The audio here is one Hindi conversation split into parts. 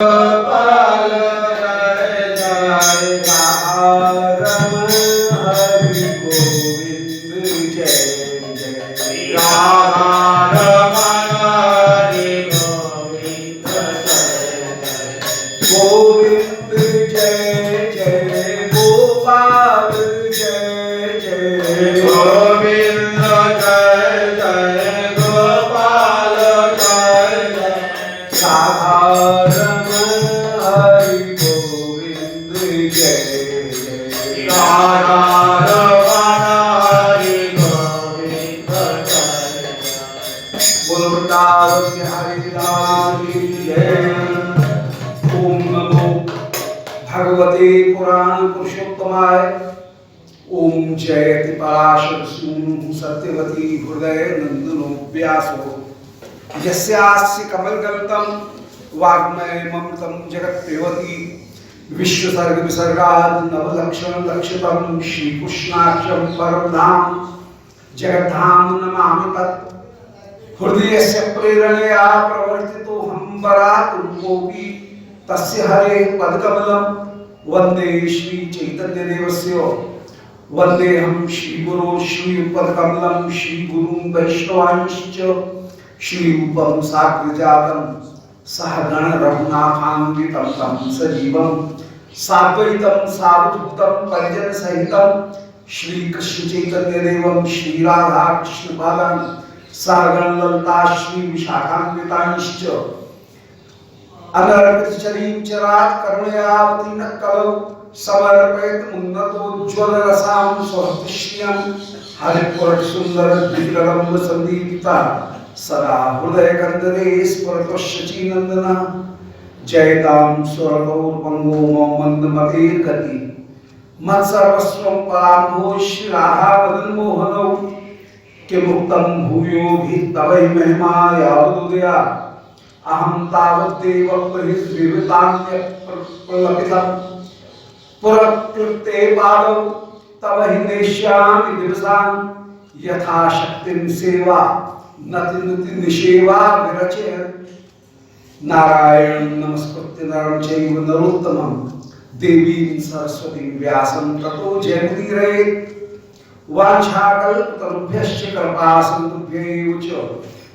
गोपाल जय जय रमण हरि गोविंद जय जय राधा रमण हरि गोविंद जय जय गोविंद जय जय गोपाल जय जय गोविंद जय जय गोपाल जय जय राधा भगवते पुराण पुरुषोत्तमाय ओम जयति पराशर सूनु सत्यवती हृदय नंदनो व्यासो यस्यास्य कमलगल्तम वाग्मय ममृतं जगत्पेवती विश्वसर्ग विसर्गाद नवलक्षण लक्षितम श्री कृष्णाक्षम परम धाम जगद्धाम नमामि तत् हृदयस्य प्रेरणया प्रवर्तितो हम बराकुरूपोऽपि तस्य हरे पदकमलं वंदे श्री चैतन्य देवस्य वंदेहं श्री गुरो श्री पदकमलं श्री गुरुं वैष्णवांश्च श्री रूपं साग्रजातं सह गण रघुनाथान्वितं तं सजीवं साद्वैतं सावधूतं परिजन सहितं श्री कृष्ण चैतन्य देवं श्री राधा कृष्ण पादं सहगण ललिता श्री विशाखान्वितांश्च अनर्पितचरीं चरात् करुणयावतीर्न कलौ समर्पयत उन्नतोज्ज्वल रसां स्वहृदयं हरिपुरट सुंदर विक्रम संदीप्ता सदा हृदय कंदरे स्फुरतुश्ची नंदना जयतां स्वरगौरपंगो मंदमते गति मत्सर्वस्वं पराम्भो श्री राधा मदन मोहनौ किमुक्तं भूयो भी तवै महिमा यावदुदया अहं तावद्देव विवितान्य प्रलपितं पुरकृते पादौ तव हि नेष्यामि दिवसान् यथा शक्तिं सेवा नति निषेवा विरचयत् नारायणं नमस्कृत्य नरं चैव नरोत्तमं देवीं सरस्वतीं व्यासं ततो जयमुदीरयेत् वाञ्छाकल्पतरुभ्यश्च कृपासिन्धुभ्यैव च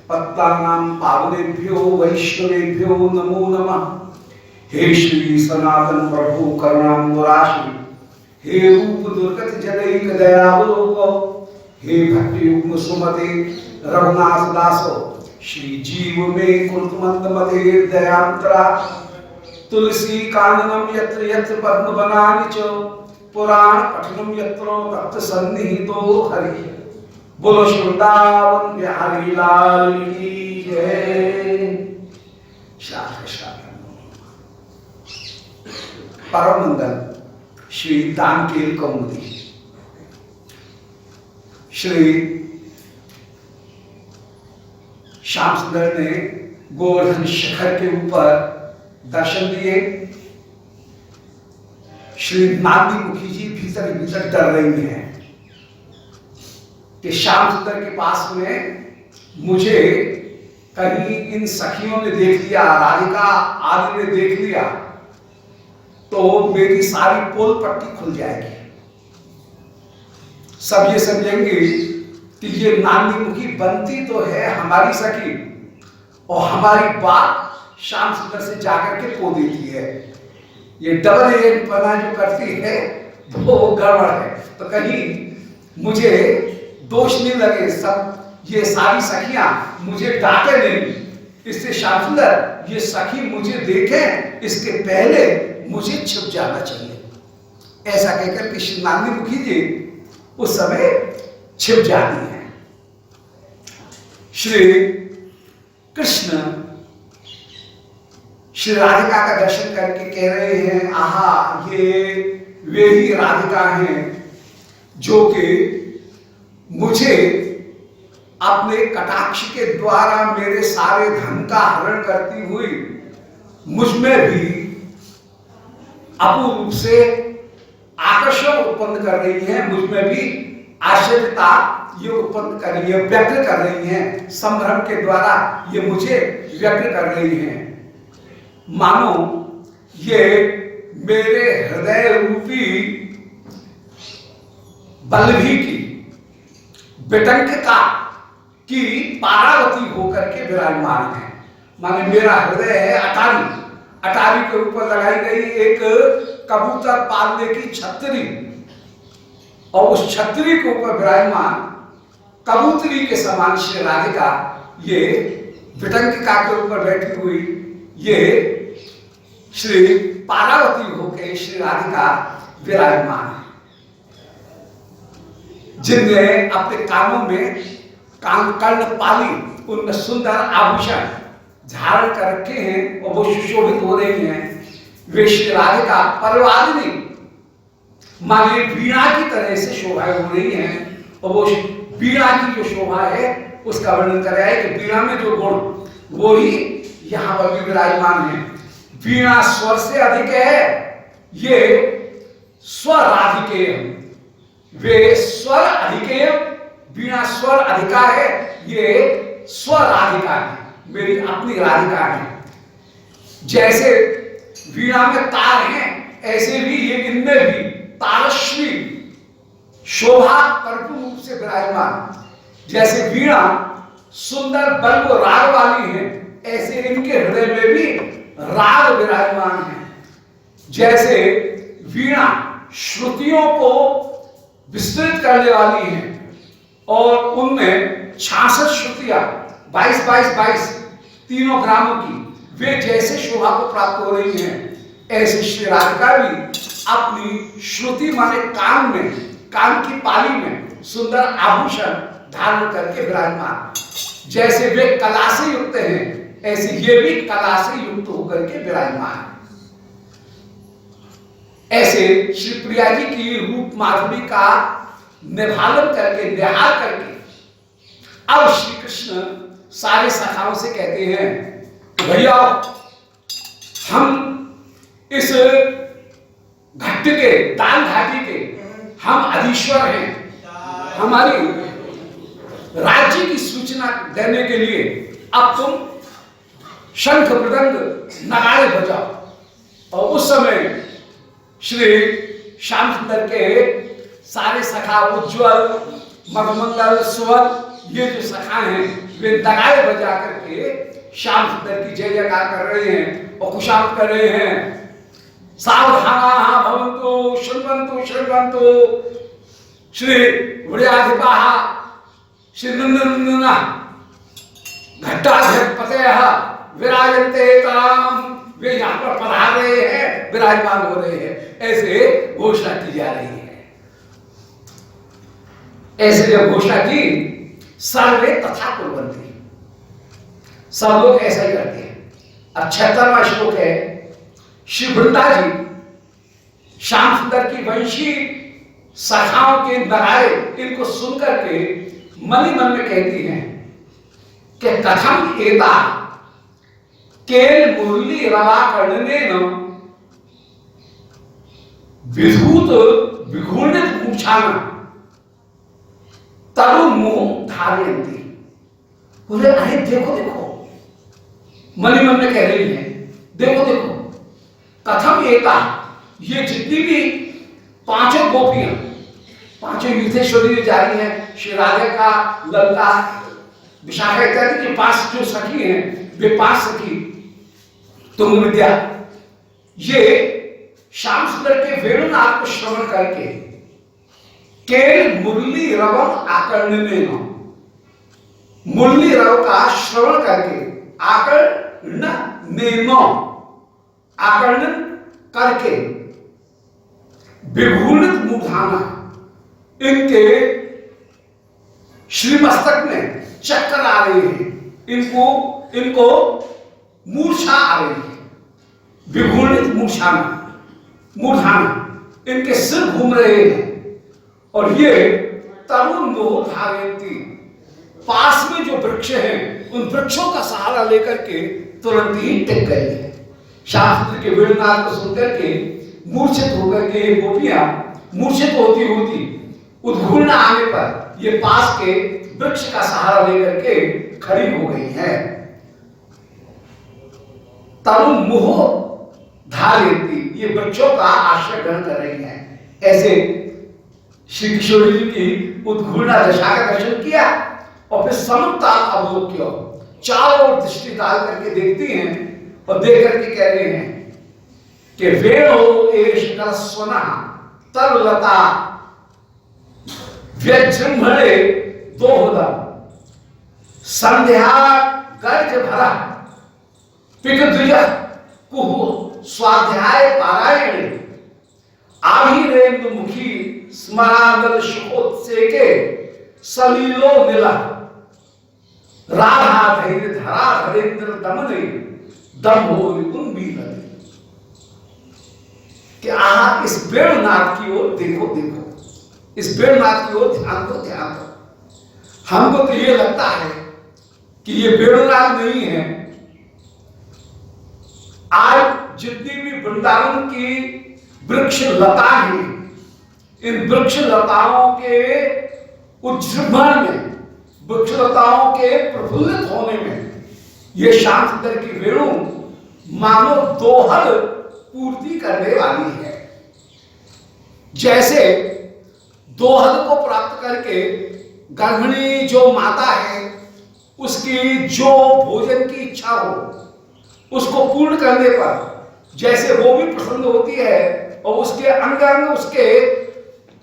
पत्तानां पावनेभ्यो वैष्णवेभ्यो नमो नमः। हे श्री सनातन प्रभु करुणाम्बुराशि हे रूप दुर्गत जनैक दयावलोको हे भक्ति युग्म सुमते रघुनाथ दासो श्री जीव में कुरुतमंदमते दयांतरा तुलसी काननम यत्र यत्र पद्म बनानि च पुराण पठनम यत्रो तत् सन्निहितो हरि बोलो वृंदावन बिहारी लाल की जय। शाख परम मंगल श्री दानकेल कौमुदी श्री श्याम सुंदर ने गोवर्धन शिखर के ऊपर दर्शन दिए। श्री नांदी मुखी जी भीतर भीतर डर रही हैं कि श्याम सुंदर के पास में मुझे कहीं इन सखियों ने देख लिया, राधिका आदि ने देख लिया तो मेरी सारी पोल पट्टी खुल जाएगी। सब ये समझेंगे कि ये नांदी मुखी बनती तो है हमारी सखी और हमारी बात श्याम सुंदर से जाकर के पो देती है। ये डबल एजेंट पना जो करती है वो गड़बड़ है, तो कहीं मुझे दोष नहीं लगे, सब ये सारी सखियां मुझे डांटे नहीं। इससे श्याम सुंदर ये सखी मुझे देखे इसके पहले मुझे छिप जाना चाहिए। ऐसा कहकर के श्री नांदी मुखी जी उस समय छिप जाती हैं। श्री कृष्ण श्री राधिका का दर्शन करके कह रहे हैं, आहा ये वे ही राधिका हैं जो कि मुझे अपने कटाक्ष के द्वारा मेरे सारे धन का हरण करती हुई मुझ में भी अपूर्व रूप से आकर्षण उत्पन्न कर रही है, मुझ में भी आश्चर्यता ये उत्पन्न कर रही है, व्यक्त कर रही हैं, संभ्रम के द्वारा ये मुझे व्यक्त कर रही हैं। मानो ये मेरे हृदय रूपी बल्लभी की विटंकिता की पारावती होकर के विराजमान है। माने मेरा हृदय है अटारी, अटारी के ऊपर लगाई गई एक कबूतर पालने की छतरी, और उस छतरी के ऊपर विराजमान कबूतरी के समान श्री राधिका ये विटंकिका के ऊपर बैठी हुई ये श्री पारावती होकर श्री राधिका विराजमान है, जिनने अपने कानों में कान कर्ण पाली उनमें सुंदर आभूषण धारण कर रखे हैं और वो सुशोभित हो रही हैं। वे श्री राधिका परिवारिणी माने वीणा की तरह से शोभा हो रही हैं, और वो वीणा की जो शोभा है उसका वर्णन कर रहा है कि वीणा में जो गुण वो ही यहाँ पर भी विराजमान है। वीणा स्वर से अधिक है, ये स्वर राधिकेय, वे स्वर अधिकेय, वीणा स्वर अधिका है, ये स्वर राधिका है, मेरी अपनी राधिका है। जैसे वीणा में तार हैं, ऐसे भी ये इनमें भी तारश्री शोभा कर्पूर रूप से विराजमान। जैसे वीणा सुंदर बल्ब राग वाली है, ऐसे इनके हृदय में भी राग विराजमान है। जैसे वीणा श्रुतियों को विस्तृत करने वाली है और उनमें 66 श्रुतियां 22 तीनों ग्रामों की वे जैसे शोभा को प्राप्त हो रही हैं, ऐसे श्री राधिका भी अपनी श्रुति माने कान में, कान की पाली में सुंदर आभूषण धारण करके विराजमान। जैसे वे कला से युक्त हैं, ऐसे ये भी कला से युक्त होकर के विराजमान। ऐसे श्री प्रिया जी की रूप माधुरी का निभालन करके, निहार करके अब श्री कृष्ण सारे सखाओं से कहते हैं भैया हम इस घट्ट के दान घाटी के हम अधीश्वर हैं, हमारी राज्य की सूचना देने के लिए अब तुम शंख मृदंग नगाड़े बजाओ। और उस समय श्री श्याम सुंदर के सारे सखा उज्ज्वल मधुमंगल सुवर ये जो सखा हैं वे नगाड़े बजा करके श्याम सुंदर की जय जयकार कर रहे हैं और खुशामद कर रहे हैं। सावधाना भवन्तु शृण्वन्तु शृण्वन्तु श्री वृयाधिपाः श्री नंदनंदना घट्टाधिपतयः विराजन्ते ताम, वे यहाँ पर पधार रहे हैं, विराजमान हो रहे हैं, ऐसे घोषणा की जा रही है। ऐसे जब घोषणा की सर्वे तथा कुर्वन्ति, सब लोग ऐसा ही करते हैं। अब 76वां श्लोक है। श्री वृंदा जी श्याम सुंदर की वंशी सखाओं के नगाड़े इनको सुनकर के मन ही मन में कहती हैं कि कथम एता केल मुरली रवा कर्णनेन विधूत विघूर्णित मूर्छान तरुण मुंह धारयन्ति। बोले अरे देखो देखो, मन ही मन में कह रही है देखो देखो, कथम एता, ये जितनी भी पांचों गोपियां, पांचों युद्धेश्वरी जा रही हैं, श्री राधिका, ललिता, विशाखा इत्यादि के 5 जो सखी हैं, वे 5 सखी तुंग विद्या, ये श्याम सुंदर के वेणुनाद को श्रवण करके केल मुरली रवम आकर्णनेन, मुरली रव का श्रवण करके आकर्णनेन, आकर्णन करके विघूर्णित मूर्धाना, इनके श्रीमस्तक में चक्कर आ रहे हैं, इनको मूर्छा आ रही है। विघूर्णित मूर्धाना, इनके सिर घूम रहे हैं और ये तरुण मोह धारयन्ति, पास में जो वृक्ष हैं उन वृक्षों का सहारा लेकर के तुरंत ही टिक गए हैं। शास्त्र के वेणुनाद को सुनकर के मूर्छित होकर के गोपियां मूर्छित होती होती उद्घूर्णा आने पर ये पास के वृक्ष का सहारा लेकर के खड़ी हो गई हैं। तरुण मुह धारेती, ये वृक्षों का आश्रय ग्रहण कर रही हैं। ऐसे श्री किशोरी जी की उद्घूर्णा दशा का दर्शन किया और फिर समुत्ताल अवलोक्य, चारों ओर दृष्टि डाल करके देखती हैं और देख करके कह रहे हैं कि वेणो एष कलस्वना तरुलता व्यजृंभणे दोहदम संध्या गर्ज भरा पिक द्विज कुहु स्वाध्याय पारायण आभिरेंदु मुखी स्मरांगल सुखोत्सेके सलीलो मिला राधा धैर्य धरा धरेंद्र दमने दम्भो उन्मीलन। कि आहा इस वेणुनाथ की ओर देखो, देखो इस वेणुनाथ की ओर ध्यान दो, ध्यान दो। हमको तो ये लगता है कि ये वेणुनाथ नहीं है। आज जितनी भी वृंदावन की वृक्ष लता है, इन वृक्ष लताओं के उज्जृंभण में, वृक्ष लताओं के प्रफुल्लित होने में ये श्याम सुंदर की वेणु मानो दोहर पूर्ति करने वाली है। जैसे दोहर को प्राप्त करके गर्भिणी जो माता है उसकी जो भोजन की इच्छा हो उसको पूर्ण करने पर जैसे वो भी प्रसन्न होती है और उसके अंग अंग उसके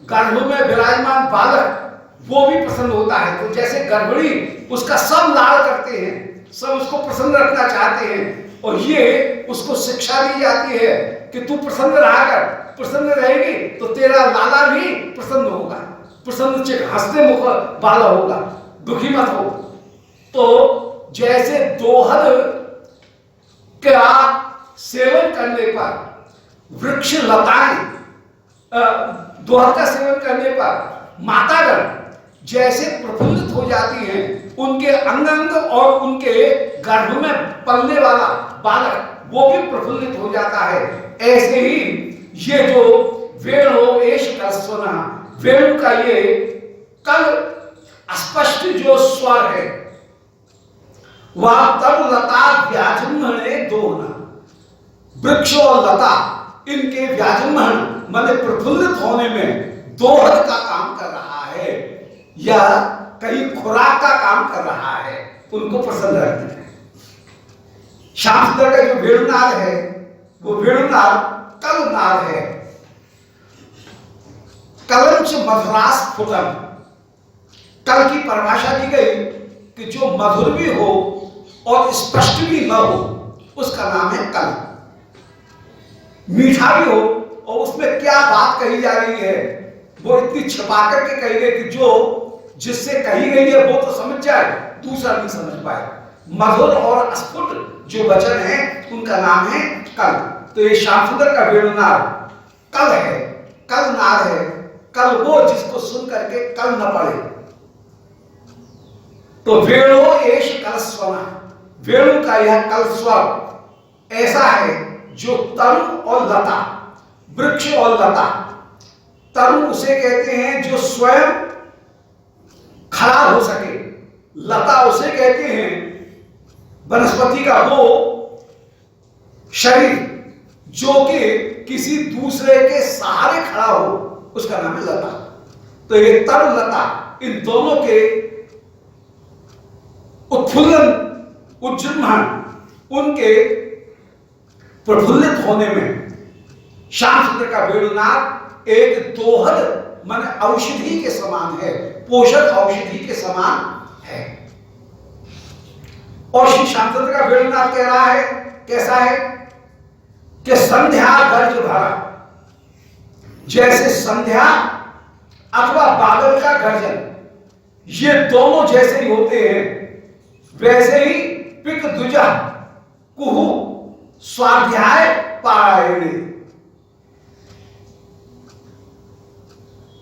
गर्भ में विराजमान बालक वो भी प्रसन्न होता है। तो जैसे गर्भिणी उसका सब लाड़ करते हैं, सब उसको प्रसन्न रखना चाहते हैं और ये उसको शिक्षा दी जाती है कि तू प्रसन्न रहा कर, प्रसन्न रहेगी तो तेरा लाला भी प्रसन्न होगा, प्रसन्न चिक हंसते मुख वाला होगा, दुखी मत हो। तो जैसे दोहर का सेवन करने पर वृक्ष लताएं, दोहर का सेवन करने पर मातागण जैसे प्रफुल्लित हो जाती हैं, उनके अंग अंग और उनके गर्भ में पलने वाला बालक वो भी प्रफुल्लित हो जाता है। ऐसे ही ये जो वेणु एष कलस्वना, वेणु का ये कल स्पष्ट जो स्वर है वह तरुलता व्याजृंभणे दोहना, वृक्ष और लता इनके व्याजृंभण माने प्रफुल्लित होने में दोहर का काम कर रहा है या कहीं खुराक का काम कर रहा है, उनको प्रसन्न रखते हैं। श्याम सुंदर का जो वेणुनाद है वो वेणुनाद कलनाद है। कलंच मधुरास्फुटम, कल की परिभाषा दी गई कि जो मधुर भी हो और स्पष्ट भी न हो उसका नाम है कल। मीठा भी हो और उसमें क्या बात कही जा रही है वो इतनी छिपा करके कही गई कि जो जिससे कही गई है वो तो समझ जाए, दूसरा नहीं समझ पाए। मधुर और स्फुट जो वचन है उनका नाम है कल। तो ये श्याम सुंदर का वेणुनाद कल है, कल नाद है। कल वो जिसको सुन करके कल न पड़े। तो वेणु एष कलस्वना, वेणु का यह कल स्वर ऐसा है जो तरु और लता, वृक्ष और लता, तरु उसे कहते हैं जो स्वयं खड़ा हो सके, लता उसे कहते हैं वनस्पति का वो शरीर जो कि किसी दूसरे के सहारे खड़ा हो, उसका नाम है लता। तो ये तरु लता इन दोनों के उत्फुल्लन उज्जृंभण, उनके प्रफुल्लित होने में श्याम सुंदर का वेणुनाद एक दोहर माने औषधि के समान है, पोषक औषधि के समान है। और श्री श्याम सुंदर का वेणुनाद कह रहा है कैसा है कि संध्या गर्ज भरा, जैसे संध्या अथवा बादल का गर्जन, ये दोनों जैसे ही होते हैं वैसे ही पिक द्विजा कुहु स्वाध्याय पारायणे,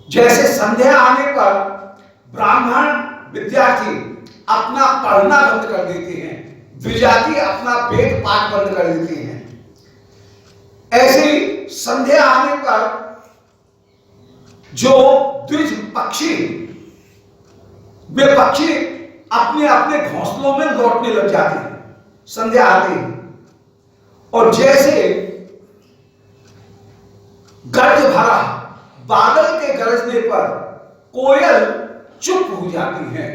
जैसे संध्या आने पर ब्राह्मण विद्यार्थी अपना पढ़ना बंद कर देते हैं, द्विजाति अपना वेद पाठ बंद कर देते हैं, ऐसे ही संध्या आने पर जो द्विज पक्षी, वे पक्षी अपने अपने घोंसलों में लौटने लग जाते हैं संध्या आते ही। और जैसे गर्ज भरा बादल के गरजने पर कोयल चुप हो जाती है।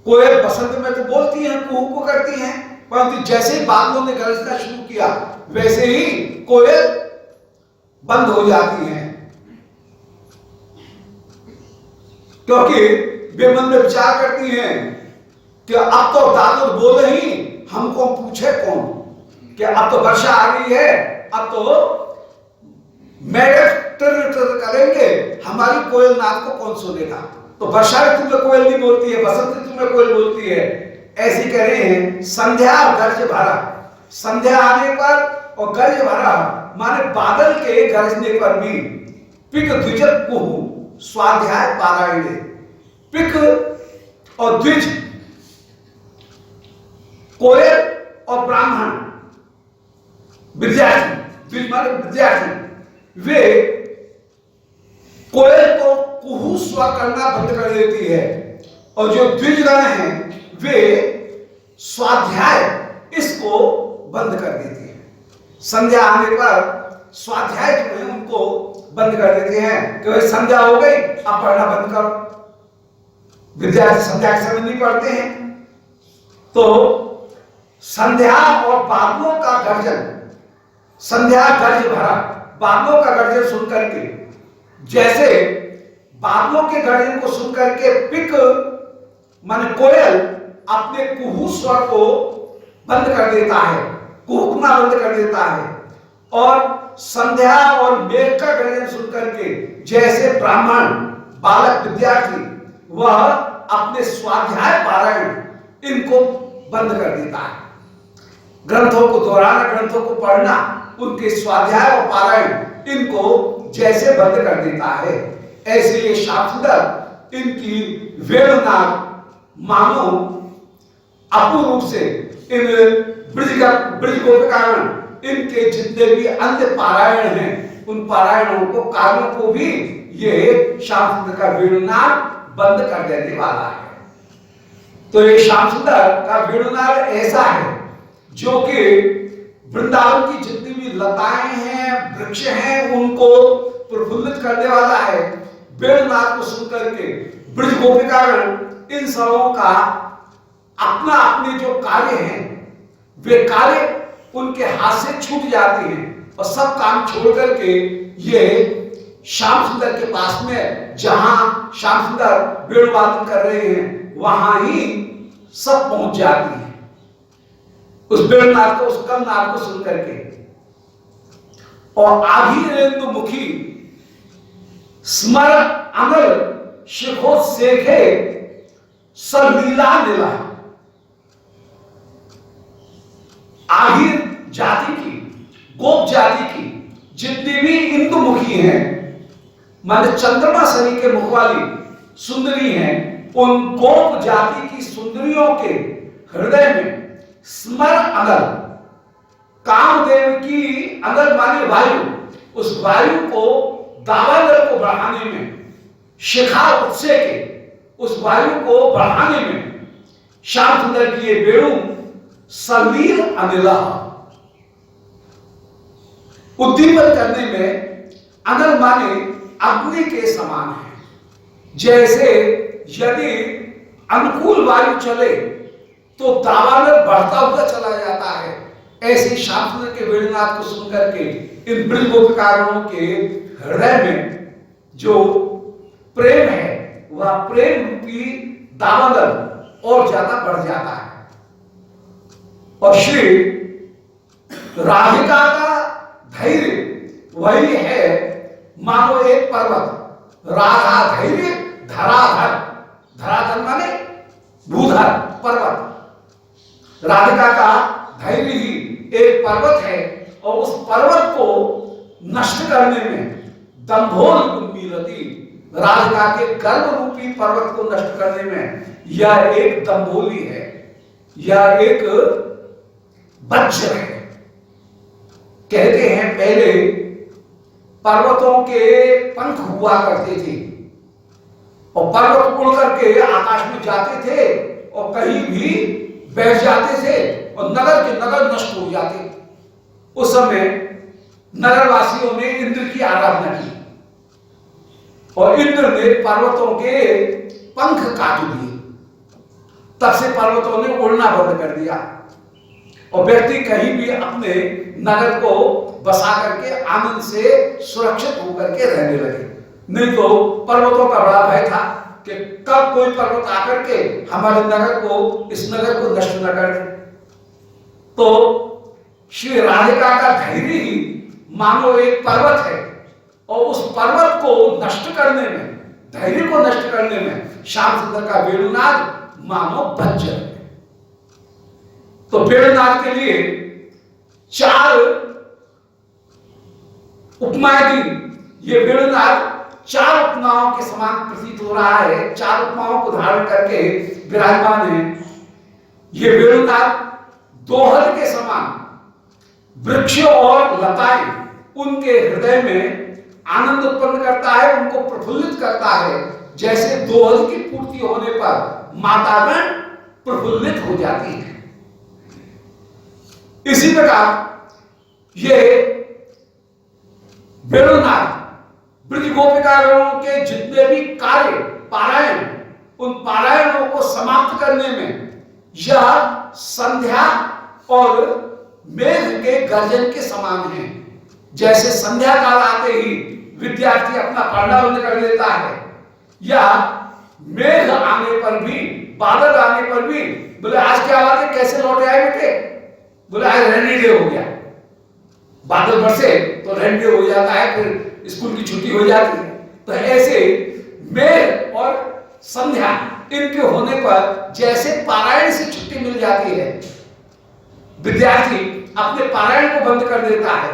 कोयल बसंत में तो बोलती है, कुहू को करती है, परंतु जैसे ही बादलों ने गरजना शुरू किया वैसे ही कोयल बंद हो जाती है, क्योंकि वे मन में विचार करती हैं कि अब तो दादुर बोले ही हमको पूछे कौन, कि अब तो वर्षा आ रही है, अब तो मेढक करेंगे, हमारी कोयल नाद को कौन सुनेगा। तो वर्षा ऋतु में कोयल नहीं बोलती है, बसंत ऋतु में कोयल बोलती है। ऐसी कह रहे हैं संध्या गर्ज भरा, संध्या आने पर और गर्ज भरा माने बादल के गरजने पर भी पिक द्विज कुहू स्वाध्याय पारायणे। पिक और द्विज कोयल और ब्राह्मण विद्यार्थी, द्विज माने विद्यार्थी, वे कोयल को कुहू स्वर करना बंद कर देती है और जो द्विजगण हैं वे स्वाध्याय इसको बंद कर देती है। संध्या आने पर स्वाध्याय जो है उनको बंद कर देते हैं कि भाई संध्या हो गई, अब पढ़ना बंद करो। विद्यार्थी संध्या के समय नहीं पढ़ते हैं। तो संध्या और बादलों का गर्जन, संध्या गर्ज भरा, बादलों का गर्जन सुनकर के, जैसे बादलों के गर्जन को सुनकर के पिक माने कोयल अपने कुहू स्वर को बंद कर देता है, कुहुकना बंद कर देता है, और संध्या और मेघ का गर्जन सुनकर के जैसे ब्राह्मण बालक विद्यार्थी वह अपने स्वाध्याय पारायण इनको बंद कर देता है। ग्रंथों को दोहराना, ग्रंथों को पढ़ना, उनके स्वाध्याय और पारायण इनको जैसे बंद कर देता है, ऐसे ये श्याम सुंदर इनकी वेणुनाद मानो अपूर्ण रूप से इन ब्रज गोपिकागण इनके जितने भी अन्य पारायण हैं उन पारायणों को, कार्यों को भी ये श्याम सुंदर का वेणुनाद बंद कर देने वाला है। तो ये श्याम सुंदर का वेणुनाद ऐसा है जो कि वृंदावन की जितनी भी लताएं हैं, वृक्ष हैं, उनको प्रफुल्लित करने वाला है। वेणुनाद को सुनकर के ब्रज गोपिकागण इन सबों का अपना अपने जो कार्य हैं वे कार्य उनके हाथ से छूट जाते हैं और सब काम छोड़ करके ये श्याम सुंदर के पास में, जहां श्याम सुंदर वेणुवादन कर रहे हैं वहां ही सब पहुंच जाती है उस वेणुनाद को, उस कलनाद को सुन करके। और आधीरेंदु मुखी स्मर अमल शिखो सेखे सलीला नीला। आहिर जाति की, गोप जाति की जितनी भी इंदु मुखी हैं, माने चंद्रमा शनि के मुख वाली सुंदरी हैं, उन गोप जाति की सुंदरियों के हृदय में स्मर अनल, कामदेव की अनल माने वायु, उस वायु को, दावानल को बढ़ाने में, शिखा उत्से के उस वायु को बढ़ाने में श्याम सुंदर की ये वेणु सलील अनिला, उद्दीपन करने में, अनल माने अग्नि के समान है। जैसे यदि अनुकूल वायु चले तो दावानल बढ़ता हुआ चला जाता है, ऐसे श्याम सुंदर के वेणुनाद को सुनकर के इन ब्रज गोपिकागणों के हृदय में जो प्रेम है वह प्रेम रूपी दावानल और ज्यादा बढ़ जाता है। और श्री राधिका का धैर्य वही है मानो एक पर्वत, राधा धैर्य धराधर, धराधर माने भूधर पर्वत, राधिका का धैर्य ही एक पर्वत है और उस पर्वत को नष्ट करने में दंभोल उन्मीलती, राधिका के गर्भ रूपी पर्वत को नष्ट करने में यह एक दंभोली है, यह एक वज्र है। कहते हैं पहले पर्वतों के पंख हुआ करते थे और पर्वत उड़ करके आकाश में जाते थे और कहीं भी बैठ जाते थे और नगर के नगर नष्ट हो जाते। उस समय नगरवासियों ने इंद्र की आराधना की और इंद्र ने पर्वतों के पंख काट दिए। तब से पर्वतों ने उड़ना बंद कर दिया और व्यक्ति कहीं भी अपने नगर को बसा करके आनंद से सुरक्षित होकर के रहने लगे। नहीं तो पर्वतों का बड़ा भय था कि कब कोई पर्वत आकर के हमारे नगर को, इस नगर को नष्ट न कर दे। तो श्री राधिका का धैर्य ही मानो एक पर्वत है और उस पर्वत को नष्ट करने में, धैर्य को नष्ट करने में श्याम सुंदर का वेणुनाद मानो वज्र है। तो वेणुनाद के लिए 4 उपमाएं दी। ये वेणुनाद 4 उपमाओं के समान प्रतीत हो रहा है, 4 उपमाओं को धारण करके विराजमान है। ये वेणुनाद दोहल के समान वृक्षों और लताएं उनके हृदय में आनंद उत्पन्न करता है, उनको प्रफुल्लित करता है, जैसे दोहल की पूर्ति होने पर मातागण प्रफुल्लित हो जाती है। इसी प्रकार ये वेणुनाद ब्रज गोपिकागणों के जितने भी कार्य पारायण, उन पारायणों को समाप्त करने में यह संध्या और मेघ के गर्जन के समान है। जैसे संध्या काल आते ही विद्यार्थी अपना पढ़ना बंद कर देता है, या मेघ आने पर भी, बादल आने पर भी, बोले आज क्या बात है, कैसे लौटे आए बेटे, बोले आज रेनी डे हो गया, बादल बरसे तो रेनी डे हो जाता है, फिर स्कूल की छुट्टी हो जाती है। तो ऐसे मेघ और संध्या इनके होने पर जैसे पारायण से छुट्टी मिल जाती है, विद्यार्थी अपने पारायण को बंद कर देता है,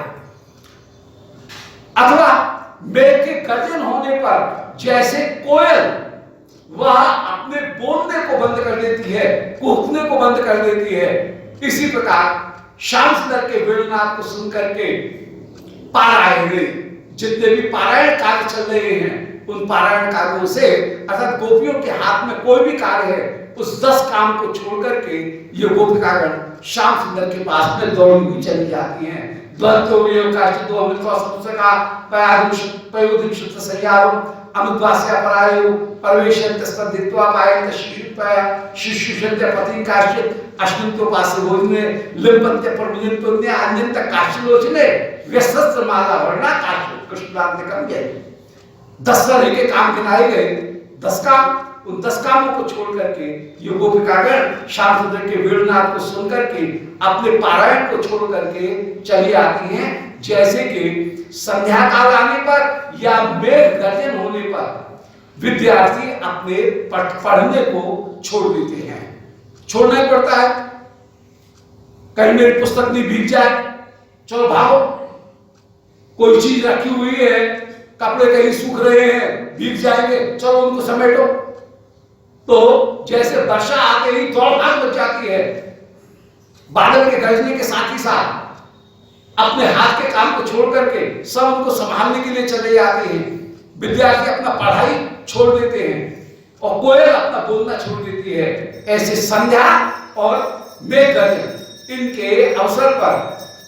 अथवा मेघ के गर्जन होने पर जैसे कोयल वह अपने बोलने को बंद कर देती है, कूकने को बंद कर देती है, इसी प्रकार श्याम सुंदर के वेणुनाद को सुनकर के पारायण, जितने भी पारायण कार्य चल रहे हैं उन पारायण कार्यों से, अर्थात गोपियों के हाथ में कोई भी कार्य है, उस 10 काम को छोड़ करके ये गोपिकागण श्याम सुंदर के पास में दौड़ी हुई चली जाती हैं। तरह के काम गिनाए गए, 10 काम। उन 10 कामों को छोड़ करके ये गोपिकागण श्याम सुंदर के वेणुनाद को सुन करके अपने पारायण को छोड़ करके चली आती हैं। जैसे कि संध्या काल आने पर या मेघ गर्जन होने पर विद्यार्थी अपने पढ़ने को छोड़ देते हैं। छोड़ना ही पड़ता है, कहीं मेरी पुस्तक नहीं भीग जाए, चलो भागो, कोई चीज रखी हुई है, कपड़े कहीं सूख रहे हैं, भीग जाएंगे, चलो उनको समेटो। तो जैसे वर्षा आते ही दौड़ भाग मच जाती है, बादल के गरजने के साथ ही साथ अपने हाथ के काम को छोड़ करके सब उनको संभालने के लिए चले जाते हैं। विद्यार्थी अपना पढ़ाई छोड़ देते हैं और कोयल अपना बोलना छोड़ देती है। ऐसे संध्या और मेघ गर्जन इनके अवसर पर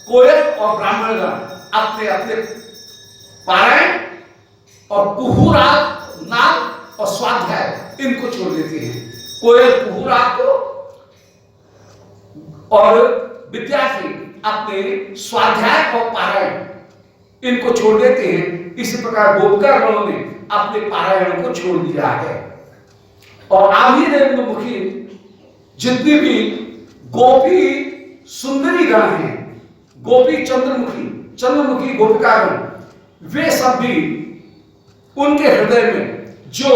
कोयल और ब्राह्मणगण अपने अपने पारायण और कुहूराग नाद और स्वाध्याय इनको छोड़ देते हैं। कोयल कुहूराग को और विद्यार्थी अपने स्वाध्याय और पारायण इनको छोड़ देते हैं। इसी प्रकार गोपिकागणों ने अपने पारायण को छोड़ दिया है। और आभिरेन्द्र मुखी जितनी भी गोपी सुंदरी गण हैं, गोपी चंद्रमुखी गोपिकागण, वे सब भी उनके हृदय में जो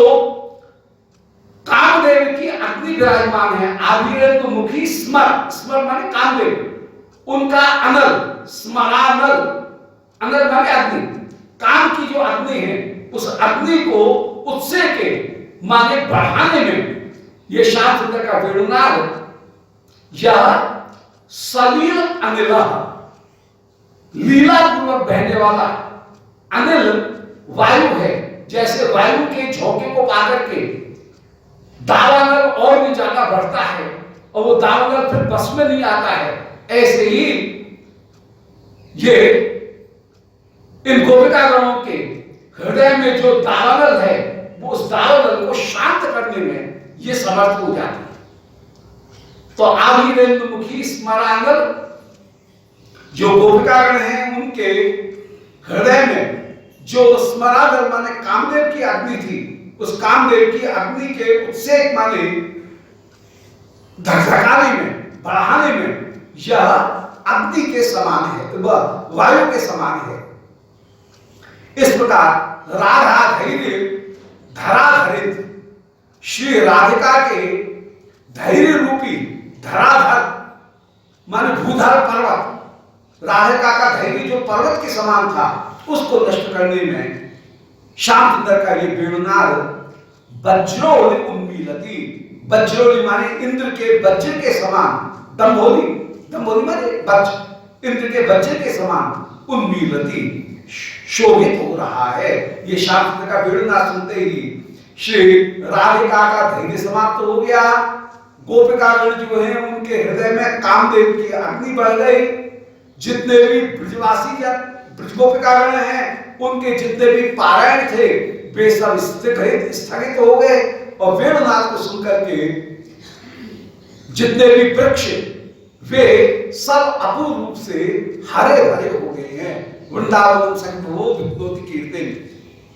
कामदेव की अग्नि विराजमान है, आभिरेन्द्र मुखी स्मर माने कामदेव, उनका अनल, स्मरानल, अनल माने अग्नि, काम की जो अग्नि है उस अग्नि को उत्से के माने बढ़ाने में ये श्याम सुंदर का वेणुनाद यह सलील अनिल, लीला पूर्वक बहने वाला अनिल वायु है। जैसे वायु के झोंके को पाकर के दावानल और भी ज्यादा बढ़ता है और वो दावानल फिर बस में नहीं आता है, ऐसे ही ये इन गोपिकागणों के हृदय में जो दावानल है वो उस दावानल को शांत करने में ये समर्थ हो जाती है। तो आविरेंद्र मुखी स्मरांगल जो गोपिकागण हैं उनके हृदय में जो स्मरांगल माने कामदेव की अग्नि थी, उस कामदेव की अग्नि के उत्सेक माने धकधकाने में, बढ़ाने में यह अग्नि के समान है, वह वायु के समान है। इस प्रकार राधा धैर्य धराधरित श्री राधिका के धैर्य रूपी धराधर माने भूधर पर्वत, राधिका का धैर्य जो पर्वत के समान था उसको नष्ट करने में श्याम सुंदर का ये वेणुनाद वज्रोल उन्मीलती, वज्रोली माने इंद्र के वज्र के समान, दंभोली, दंभोली माने वज्र, इंद्र के वज्र के समान उन्मीलती शोभित हो रहा है। ये श्याम सुंदर का वेणुनाद सुनते ही श्री राधिका का धैर्य समाप्त हो गया। गोपिकागण जो हैं उनके हृदय में कामदेव की अग्नि बढ़ गई। जितने भी ब्रजवासी जन ब्रज गोपिकागण हैं उनके जितने भी पारायण थे वे सब स्थगित हो गए और वेणुनाद को सुनकर के जितने भी वृक्ष वे सब अपूर्व रूप से हरे भरे हो गए हैं। वृंदावन संतो विद्योति कीर्तन,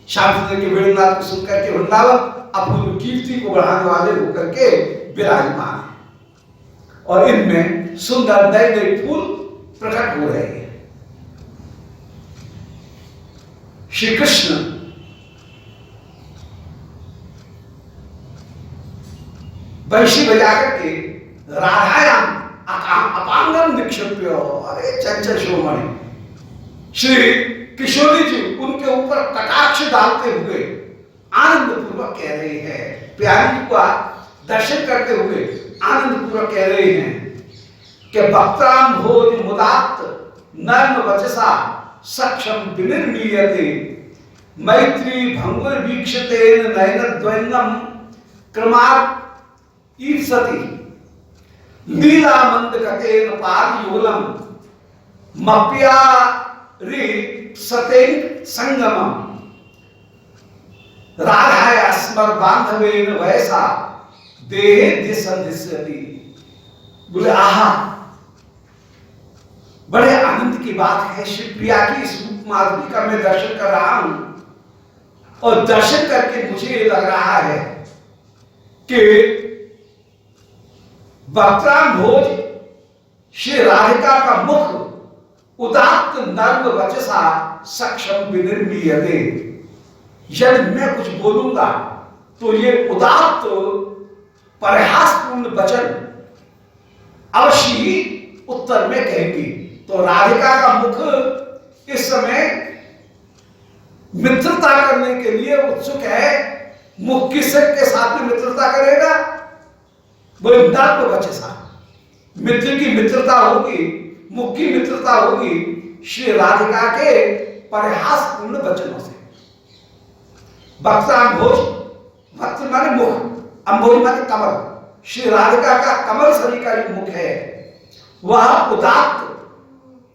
श्याम सुंदर के वेणुनाद को सुनकर के वृंदावन अपूर्व कीर्ति को बढ़ाने वाले होकर के विराजमान है और इनमें सुंदर नए नए फूल प्रकट हो रहे हैं। श्री कृष्ण वंशी बजाकर के राधायाम अपांगम निक्षेप्य, अरे चंचल शिरोमणि श्री किशोरी जी उनके ऊपर कटाक्ष डालते हुए आनंद पूर्वक कह रहे हैं, प्यारी जी का दर्शन करते हुए आनंद पूर्वक कह रहे हैं कि भक्ताम भोज मुदात नर्म वचसा सक्षम विनिर्मीयते मैत्री भंगुर वीक्षतेन नयनद्वयनम क्रमात् ईप्सति लीला मंद गतेन पारयोलम मप्या रि सतेन संगमम राधाया स्मर बांधवेन वैसा देहे दिसंधिस्यति। बोले आहा, बड़े आनंद की बात है। श्री प्रिया की इस रूप माधुरी का मैं दर्शन कर रहा हूं और दर्शन करके मुझे लग रहा है कि वक्त्राम भोज श्री राधिका का मुख उदात्त नर्म वचसा सक्षम विनिर्मीयते। यदि मैं कुछ बोलूंगा तो ये उदात्त परिहासपूर्ण वचन अवश्य ही उत्तर में कहेंगी। तो राधिका का मुख इस समय मित्रता करने के लिए उत्सुक है। मुख किसके साथ में मित्रता करेगा? बोले नर्म वचसा, मित्र की मित्रता होगी, मुख की मित्रता होगी श्री राधिका के परिहासपूर्ण वचनों से। वक्त्राम्भोज, वक्त्र माने मुख, अम्भोज माने कमल। श्री राधिका का कमल सरी का जो मुख है वह उदात्त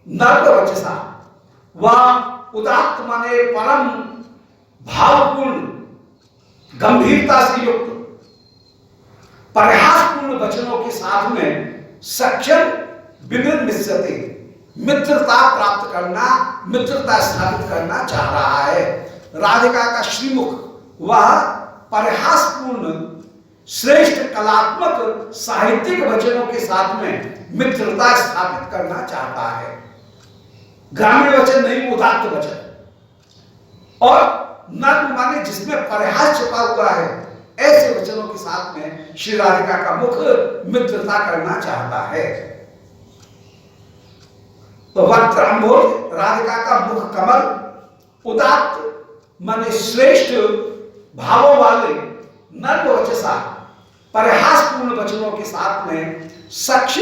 नर्म वचसा, वह उदात्त माने परम भावपूर्ण गंभीरता से युक्त परिहासपूर्ण वचनों के साथ में सक्षम विनिर्मिष्यते, मित्रता प्राप्त करना, मित्रता स्थापित करना चाह रहा है। राधिका का श्रीमुख वह परिहासपूर्ण श्रेष्ठ कलात्मक साहित्यिक वचनों के साथ में मित्रता स्थापित करना चाहता है। ग्रामीण वचन नहीं, उदात्त वचन। और नर्म माने जिसमें परिहास छिपा हुआ है, ऐसे वचनों के साथ में श्री राधिका का मुख मित्रता करना चाहता है। तो वक्त्राम्भोज राधिका का मुख कमल, उदात्त माने श्रेष्ठ भावों वाले नर्म वचसा परिहासपूर्ण वचनों के साथ में सक्ष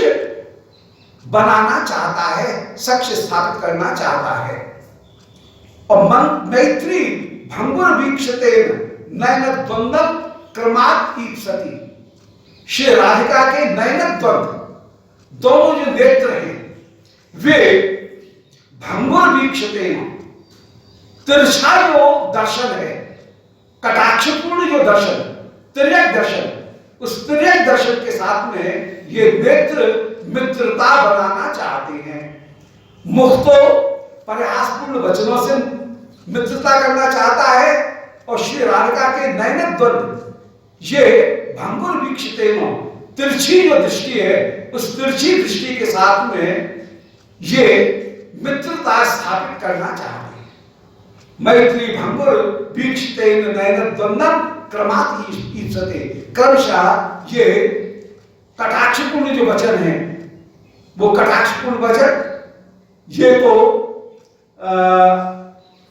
बनाना चाहता है, सक्ष स्थापित करना चाहता है। और मन मैत्री भंगुर वीक्षतेन नयनद्वंदम क्रमात् ईप्सति। श्री राधिका के नयनद्वंद, दोनों जो नेत्र हैं वे भंगुर वीक्षते, तिरछा जो दर्शन है, कटाक्षपूर्ण जो दर्शन, तिर्यक दर्शन, उस तिर्यक दर्शन के साथ में ये नेत्र मित्रता बनाना चाहते हैं। मुख तो परिहासपूर्ण वचनों से मित्रता करना चाहता है, और श्री राधिका के नयन द्वंद, ये भंगुर वीक्षितेनो, तिरछी जो दृष्टि है, उस तिरछी दृष्टि के साथ में ये मित्रता स्थापित करना चाहते हैं। मैत्री भंगुर वीक्षितेन नयन द्वंदम क्रमात् ईप्सते, क्रमशः ये कटाक्षपूर्ण जो वचन है, वो कटाक्षपूर्ण वचन, ये तो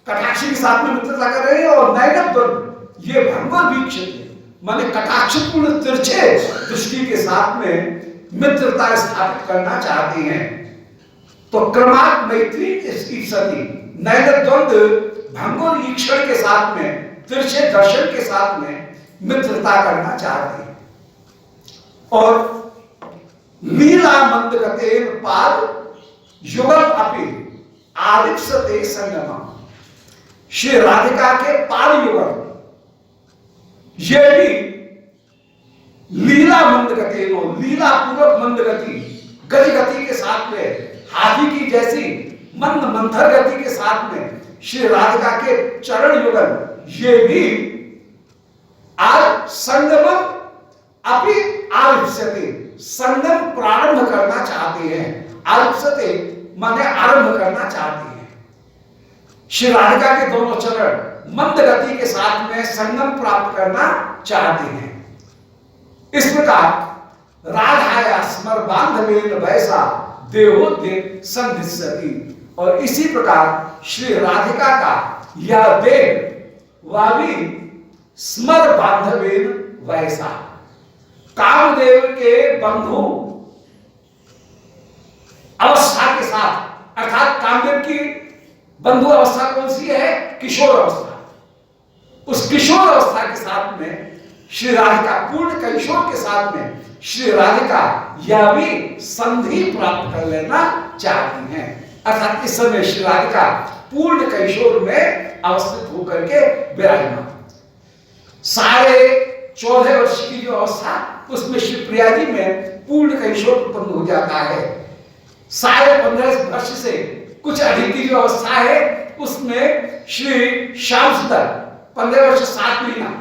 कटाक्ष के साथ में मित्रता कर रहे हैं, और नयन द्वंद ये भंगुर वीक्षित माने कटाक्षपूर्ण तिरछे दृष्टि के साथ में मित्रता स्थापित करना चाहते हैं। तो क्रमात् मैत्री ईप्सति, नयन द्वंद भंगुर ईक्षण के साथ में, तिरछे दर्शन के साथ में मित्रता करना चाहते हैं। और लीला मंदगतेन पाद युगल अपि आलिप्सते संगमम, श्री राधिका के पाद युगल, ये भी लीला मंदगतेन, लीला पूर्वक मंदगति, गति के साथ में, हाथी की जैसी मंद मंथर गति के साथ में श्री राधिका के चरण युगल, ये भी आज संगमम अपि आलिप्सते, संगम प्रारंभ करना चाहते हैं। आलिप्सते माने आरंभ करना चाहते हैं। श्री राधिका के दोनों चरण मंद गति के साथ में संगम प्राप्त करना चाहते हैं। इस प्रकार राधाया स्मर बांधवेन वैसा देहो देव संधिस्सति, और इसी प्रकार श्री राधिका का यह देह वह भी स्मर बांधवेन वैसा, कामदेव के बंधु अवस्था के साथ, अर्थात कामदेव की बंधु अवस्था कौन सी है? किशोर अवस्था। उस किशोर अवस्था के साथ में श्री राधिका, पूर्ण किशोर के साथ में श्री राधिका यह भी संधि प्राप्त कर लेना चाहती हैं। अर्थात इस समय श्री राधिका पूर्ण किशोर में अवस्थित होकर के विराजमान, 14.5 वर्ष की जो अवस्था, उसमें श्री प्रिया जी में पूर्ण किशोर उत्पन्न हो जाता है। 15.5 वर्ष से कुछ अधिक की जो अवस्था है, उसमें श्री श्याम सुंदर 15 वर्ष 7 महीना,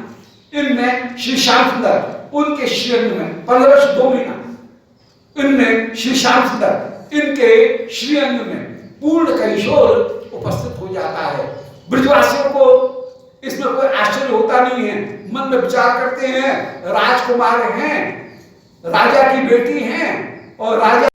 इनमें श्री श्याम सुंदर उनके श्रीअंग में 15 वर्ष 2 महीना, इनमें श्री श्याम सुंदर इनके श्रीअंग में पूर्ण किशोर उपस्थित हो जाता है। ब्रजवासियों को इसमें कोई आश्चर्य होता नहीं है। मन में विचार करते हैं, राजकुमार हैं, राजा की बेटी हैं, और राजा